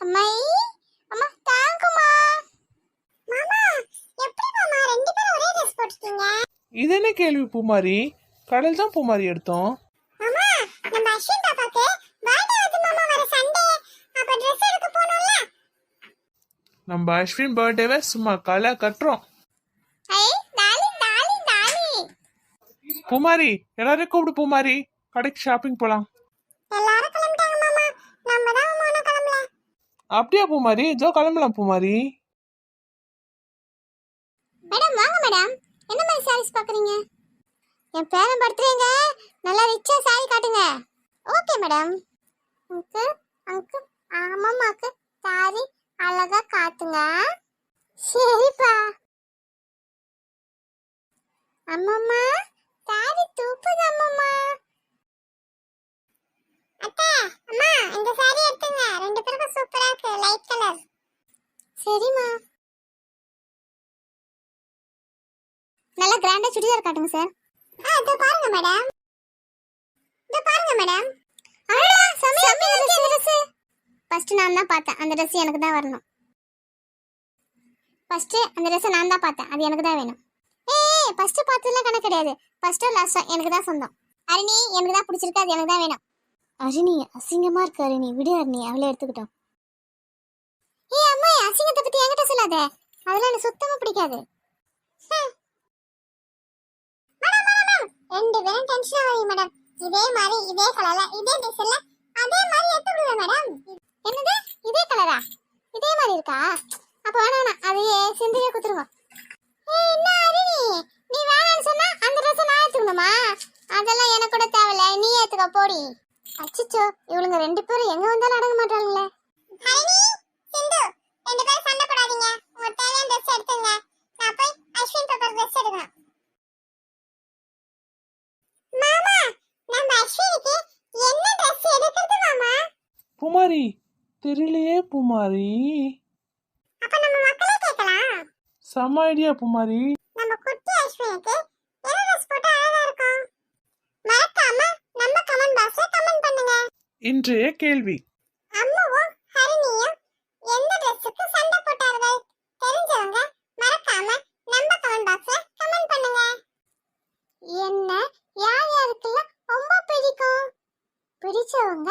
அம்மை அம்மா தாங்குமா. மாமா எப்படி மாமா ரெண்டு பேரும் ஒரே ட்ரெஸ் போட்டுட்டீங்க? இது என்ன கேள்வி பூமாரி? கடையில் தான் பூமாரி எடுத்தோம். மாமா நம்ம அஸ்வின் பாப்பாக்கு பர்த்டே வருது மாமா, வர சண்டே. அப்ப ட்ரெஸ் எடுக்க போணும்ல. நம்ம அஸ்வின் பர்த்டேவை சும்மா களை கட்டுறோம். பூமாரி எல்லாரையும் கூப்பிடு பூமாரி, கடைக்கு ஷாப்பிங் போலாம். எல்லாரும் கிளம்பிட்டாங்க மாமா, நம்ம தான் மாமா கிளம்பல. அப்படியா பூமாரி? இதோ கிளம்பலாம் பூமாரி. மேடம் வாங்க மேடம், என்ன மாதிரி சாரீஸ் பாக்குறீங்க? என் பேரன் பர்த்டேங்க, நல்லா ரிச்சா சாரி காட்டுங்க. Okay madam. அங்கிள் அங்கிள் ஆமாமாக்கு சாரி அழகா காட்டுங்க. சரிப்பா. அம்மாம்மா சாரி தூக்குது அம்மாம்மா. அத்தை அம்மா இந்த சாரி எடுத்துங்க, ரெண்டு பேருக்கும் சூப்பரா இருக்கு, லைட் கலர். சரிம்மா. நல்லா கிராண்டா சுடிதார் காட்டுங்க சார். இதோ பாருங்க மேடம், இதோ பாருங்க மேடம். அடடா செமையா இருக்கு Dress. ஃபர்ஸ்ட் நான் தான் பார்த்தேன், அந்த Dress எனக்கு தான் வரணும். ஃபர்ஸ்ட் அந்த Dress நான் தான் பார்த்தேன், அது எனக்கு தான் வேணும். ஏய் ஃபர்ஸ்ட் பார்த்ததுல கணக்கு கிடையாது, ஃபர்ஸ்டோ லாஸ்டோ எனக்கு தான் சொந்தம். அரிணி எனக்கு தான் பிடிச்சிருக்கு, அது எனக்கு தான் வேணும். அரிணி அசிங்கமா இருக்கு அரிணி, விடு அரிணி, அவளே எடுத்துக்கிட்டோம். ஏய் அம்மா அசிங்கத்தை பத்தி என்கிட்ட சொல்லாத, அதெல்லாம் எனக்கு சுத்தமா பிடிக்காது. ரெண்டு பேரும் டென்ஷன் ஆவீங்க மேடம். இதே மாதிரி இதே கலர்ல இதே டிசைன்ல அதே மாதிரி எடுத்து கொடுங்க மேடம். என்னது இதே கலரா? இதே மாதிரி இருக்கா? அப்ப வேணாம், அதையே சிந்தியே குத்துருங்க. ஏய் என்ன அரிணி, நீ வேணாம்னு சொன்னா அந்த Dress நான் எடுத்துக்கணுமா? அதெல்லாம் எனக்கு கூட தேவையில்ல, நீ எடுத்துக்க போடி. அச்சச்சோ இவளுங்க ரெண்டு பேரும் எங்க வந்தாலும் அடங்க மாட்டாங்களே. ஹரிணி சிந்து ரெண்டு பேரும் சண்டை போடாதீங்க, உங்களுக்கு தேவையான Dress எடுத்துங்க. நான் போய் அஸ்வின் பாப்பா Dress எடுக்கணும். மாமா நம்ம அஸ்வினுக்கு என்ன Dress எடுக்கிறது மாமா? பூமாரி தெரியலையே பூமாரி. அப்ப நம்ம மக்களே கேட்கலாம். செம்ம ஐடியா பூமாரி. நம்ம குட்டி அஸ்வினுக்கு என்ன Dress போட்டா அழகா இருக்கும்? மறக்காம நம்ம கமெண்ட் பாக்ஸ்ல கமெண்ட் பண்ணுங்க. இன்றைய கேள்வி, அம்மாவும் ஹரிணியும் எந்த Dressக்கு சண்டை போட்டார்கள் தெரிஞ்சவங்க மறக்காம நம்ம கமெண்ட் பாக்ஸ்ல கமெண்ட் பண்ணுங்க. என்ன யார் யாருக்கெல்லாம் ரொம்ப பிடிக்கும்? பிடிச்சவங்க